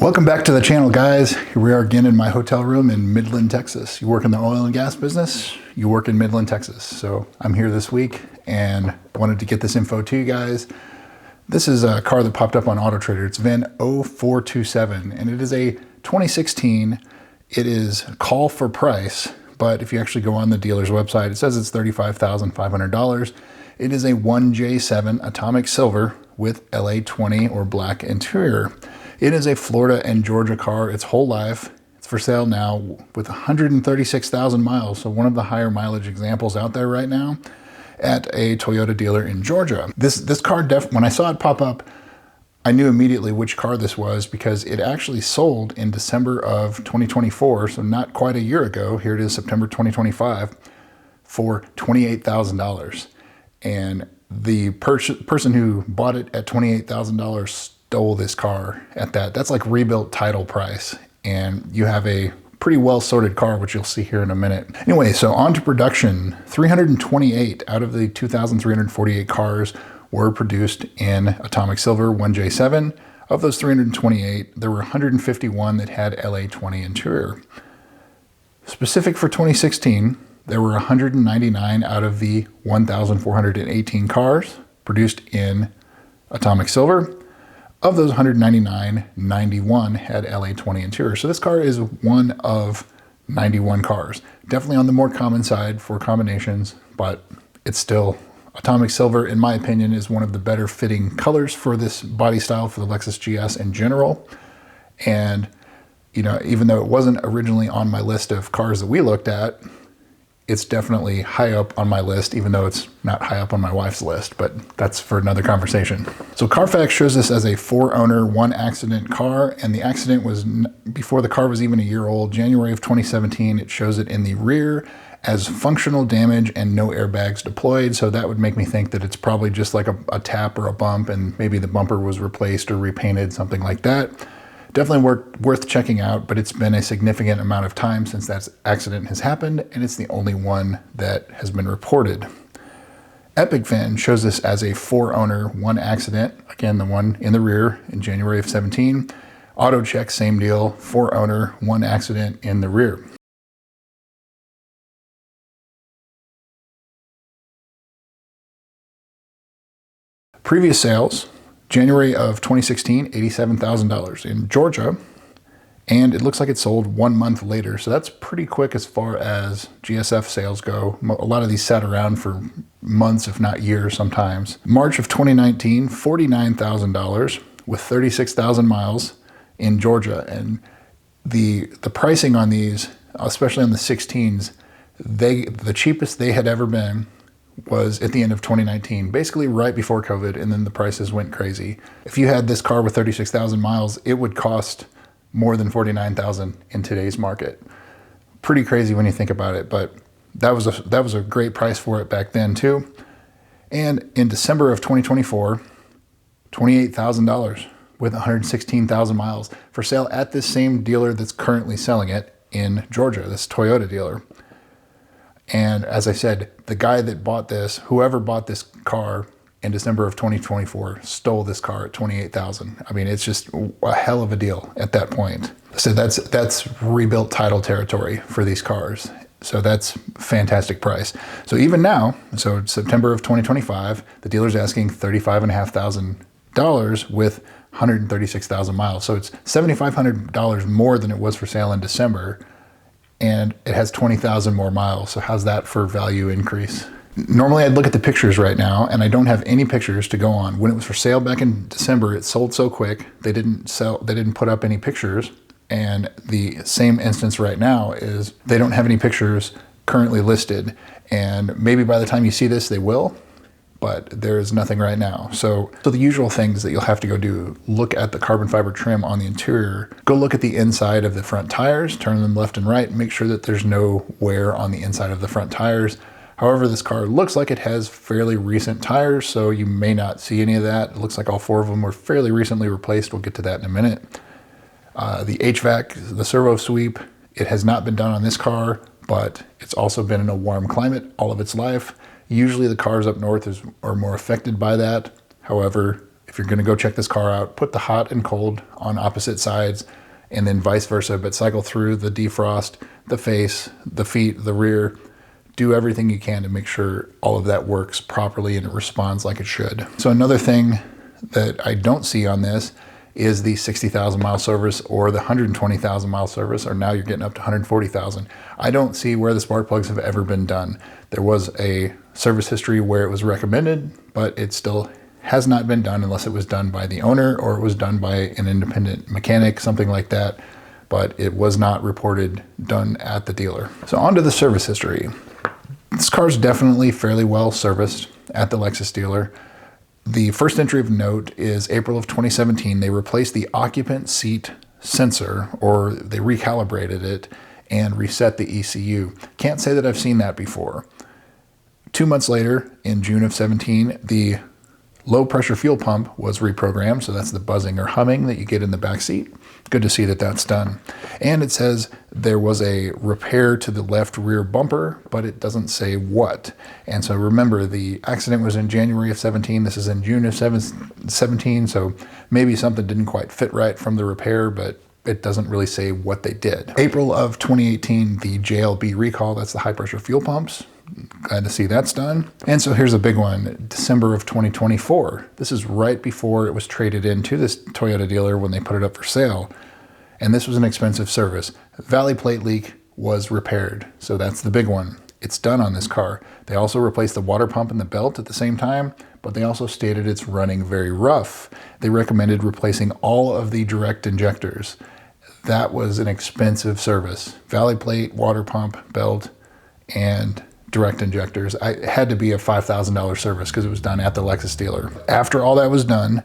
Welcome back to the channel, guys. Here we are again in my hotel room in Midland, Texas. You work in the oil and gas business, you work in Midland, Texas. So I'm here this week and wanted to get this info to you guys. This is a car that popped up on Auto Trader. It's VIN 0427 and it is a 2016. It is call for price, but if you actually go on the dealer's website, it says it's $35,500. It is a 1J7 atomic silver with LA20 or black interior. It is a Florida and Georgia car its whole life. It's for sale now with 136,000 miles, so one of the higher mileage examples out there right now at a Toyota dealer in Georgia. This car, when I saw it pop up, I knew immediately which car this was because it actually sold in December of 2024, so not quite a year ago. Here it is, September 2025, for $28,000. And the person who bought it at $28,000 stole this car at that. That's like rebuilt title price. And you have a pretty well sorted car, which you'll see here in a minute. Anyway, so on to production. 328 out of the 2,348 cars were produced in atomic silver 1J7. Of those 328, there were 151 that had LA20 interior. Specific for 2016, there were 199 out of the 1,418 cars produced in atomic silver. Of those 199, 91 had LA20 interior. So this car is one of 91 cars. Definitely on the more common side for combinations, but it's still atomic silver, in my opinion, is one of the better fitting colors for this body style for the Lexus GS in general. And, you know, even though it wasn't originally on my list of cars that we looked at, it's definitely high up on my list, even though it's not high up on my wife's list, but that's for another conversation. So Carfax shows this as a 4-owner, 1-accident car, and the accident was before the car was even a year old, January of 2017. It shows it in the rear as functional damage and no airbags deployed, so that would make me think that it's probably just like a tap or a bump, and maybe the bumper was replaced or repainted, something like that. Definitely worth checking out, but it's been a significant amount of time since that accident has happened, and it's the only one that has been reported. EpicVin shows this as a 4-owner, 1-accident, again, the one in the rear in January of 17. AutoCheck, same deal, 4-owner, 1-accident in the rear. Previous sales, January of 2016, $87,000 in Georgia, and it looks like it sold 1 month later. So that's pretty quick as far as GSF sales go. A lot of these sat around for months, if not years sometimes. March of 2019, $49,000 with 36,000 miles in Georgia. And the pricing on these, especially on the 16s, the cheapest they had ever been was at the end of 2019, basically right before COVID, and then the prices went crazy. If you had this car with 36,000 miles, it would cost more than $49,000 in today's market. Pretty crazy when you think about it, but that was a great price for it back then too. And in December of 2024, $28,000 with 116,000 miles for sale at this same dealer that's currently selling it in Georgia, this Toyota dealer. And as I said, the guy that bought this, whoever bought this car in December of 2024, stole this car at $28,000. I mean, it's just a hell of a deal at that point. So that's rebuilt title territory for these cars. So that's fantastic price. So even now, so September of 2025, the dealer's asking $35,500 with 136,000 miles. So it's $7,500 more than it was for sale in December. And it has 20,000 more miles. So how's that for value increase? Normally I'd look at the pictures right now, and I don't have any pictures to go on. When it was for sale back in December, it sold so quick, they didn't put up any pictures. And the same instance right now is they don't have any pictures currently listed. And maybe by the time you see this, they will, but there is nothing right now. So the usual things that you'll have to go do, look at the carbon fiber trim on the interior, go look at the inside of the front tires, turn them left and right, make sure that there's no wear on the inside of the front tires. However, this car looks like it has fairly recent tires, so you may not see any of that. It looks like all 4 of them were fairly recently replaced. We'll get to that in a minute. The HVAC, the servo sweep, it has not been done on this car, but it's also been in a warm climate all of its life. Usually the cars up north are more affected by that. However, if you're gonna go check this car out, put the hot and cold on opposite sides and then vice versa, but cycle through the defrost, the face, the feet, the rear. Do everything you can to make sure all of that works properly and it responds like it should. So another thing that I don't see on this is the 60,000 mile service or the 120,000 mile service, or now you're getting up to 140,000. I don't see where the spark plugs have ever been done. There was a service history where it was recommended, but it still has not been done unless it was done by the owner or it was done by an independent mechanic, something like that. But it was not reported done at the dealer. So on to the service history. This car is definitely fairly well serviced at the Lexus dealer. The first entry of note is April of 2017. They replaced the occupant seat sensor, or they recalibrated it and reset the ECU. Can't say that I've seen that before. 2 months later, in June of 17, the low pressure fuel pump was reprogrammed. So that's the buzzing or humming that you get in the back seat. Good to see that that's done. And it says there was a repair to the left rear bumper, but it doesn't say what. And so remember, the accident was in January of 17. This is in June of 17. So maybe something didn't quite fit right from the repair, but it doesn't really say what they did. April of 2018, the JLB recall, that's the high pressure fuel pumps. Glad to see that's done. And so here's a big one, December of 2024. This is right before it was traded into this Toyota dealer when they put it up for sale. And this was an expensive service. Valley plate leak was repaired. So that's the big one. It's done on this car. They also replaced the water pump and the belt at the same time, but they also stated it's running very rough. They recommended replacing all of the direct injectors. That was an expensive service. Valley plate, water pump, belt, and direct injectors. It had to be a $5,000 service because it was done at the Lexus dealer. After all that was done,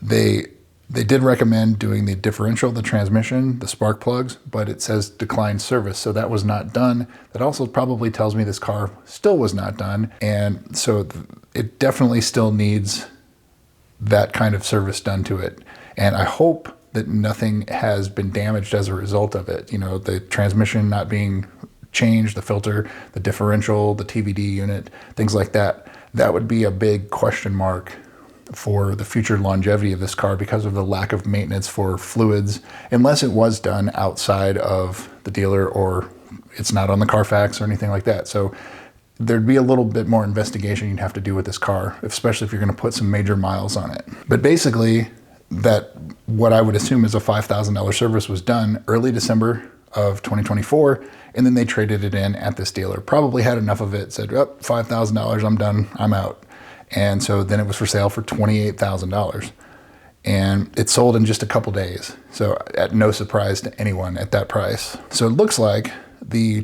they did recommend doing the differential, the transmission, the spark plugs, but it says declined service. So that was not done. That also probably tells me this car still was not done. And so it definitely still needs that kind of service done to it. And I hope that nothing has been damaged as a result of it. You know, the transmission not being changed, the filter, the differential, the TVD unit, things like that. That would be a big question mark for the future longevity of this car because of the lack of maintenance for fluids, unless it was done outside of the dealer or it's not on the Carfax or anything like that. So there'd be a little bit more investigation you'd have to do with this car, especially if you're going to put some major miles on it. But basically, that what I would assume is a $5,000 service was done early December of 2024, and then they traded it in at this dealer. Probably had enough of it, said, oh, $5,000, I'm done, I'm out. And so then it was for sale for $28,000. And it sold in just a couple days. So at no surprise to anyone at that price. So it looks like the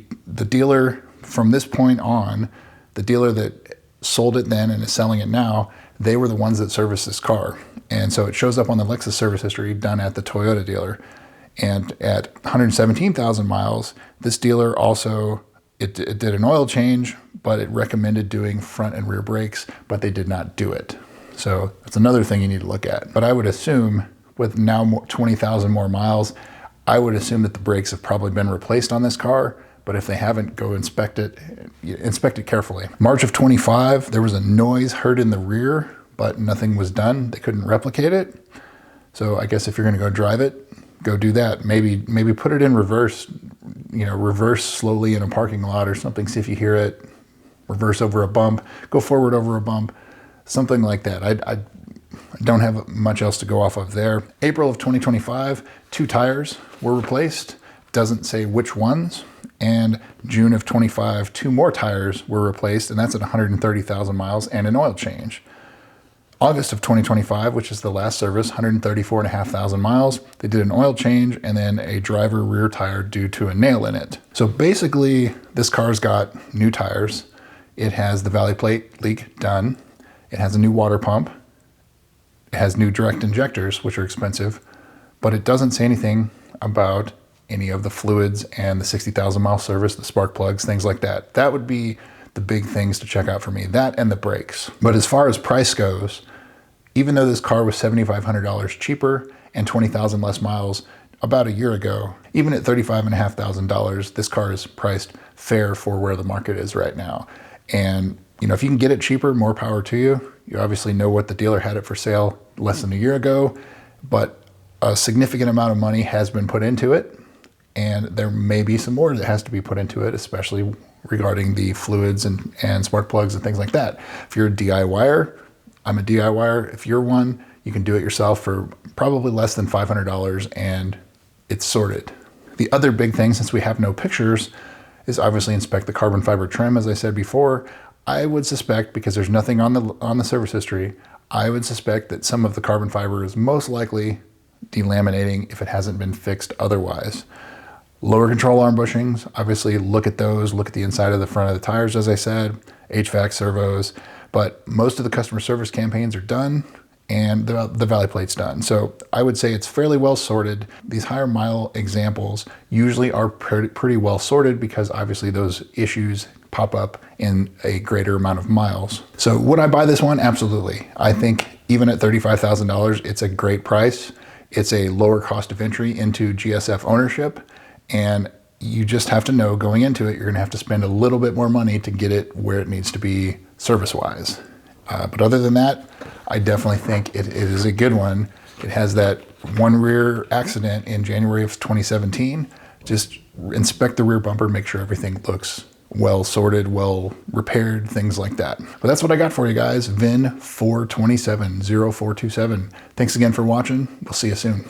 dealer from this point on, the dealer that sold it then and is selling it now, they were the ones that serviced this car. And so it shows up on the Lexus service history done at the Toyota dealer. And at 117,000 miles, this dealer also, it did an oil change, but it recommended doing front and rear brakes, but they did not do it. So that's another thing you need to look at. But I would assume with now 20,000 more miles, I would assume that the brakes have probably been replaced on this car. But if they haven't, go inspect it carefully. March of 25, there was a noise heard in the rear, but nothing was done. They couldn't replicate it. So I guess if you're gonna go drive it, go do that. Maybe put it in reverse, reverse slowly in a parking lot or something. See if you hear it. Reverse over a bump, go forward over a bump, something like that. I don't have much else to go off of there. April of 2025, 2 tires were replaced. Doesn't say which ones. And June of 25, 2 more tires were replaced, and that's at 130,000 miles and an oil change. August of 2025, which is the last service, 134,500 miles. They did an oil change and then a driver rear tire due to a nail in it. So basically, this car's got new tires. It has the valley plate leak done. It has a new water pump. It has new direct injectors, which are expensive, but it doesn't say anything about any of the fluids and the 60,000 mile service, the spark plugs, things like that. That would be the big things to check out for me, that and the brakes. But as far as price goes, even though this car was $7,500 cheaper and 20,000 less miles about a year ago, even at $35,500, this car is priced fair for where the market is right now. And if you can get it cheaper, more power to you. You obviously know what the dealer had it for sale less than a year ago, but a significant amount of money has been put into it, and there may be some more that has to be put into it, especially regarding the fluids and spark plugs and things like that. If you're a DIYer, I'm a DIYer. If you're one, you can do it yourself for probably less than $500 and it's sorted. The other big thing, since we have no pictures, is obviously inspect the carbon fiber trim. As I said before, I would suspect, because there's nothing on the service history, I would suspect that some of the carbon fiber is most likely delaminating if it hasn't been fixed otherwise. Lower control arm bushings, obviously look at those, look at the inside of the front of the tires, as I said, HVAC servos, but most of the customer service campaigns are done and the valley plate's done. So I would say it's fairly well sorted. These higher mile examples usually are pretty well sorted because obviously those issues pop up in a greater amount of miles. So would I buy this one? Absolutely. I think even at $35,000, it's a great price. It's a lower cost of entry into GSF ownership. And you just have to know going into it, you're gonna have to spend a little bit more money to get it where it needs to be service-wise. But other than that, I definitely think it is a good one. It has that one rear accident in January of 2017. Just inspect the rear bumper, make sure everything looks well sorted, well repaired, things like that. But that's what I got for you guys. VIN 4270427. Thanks again for watching. We'll see you soon.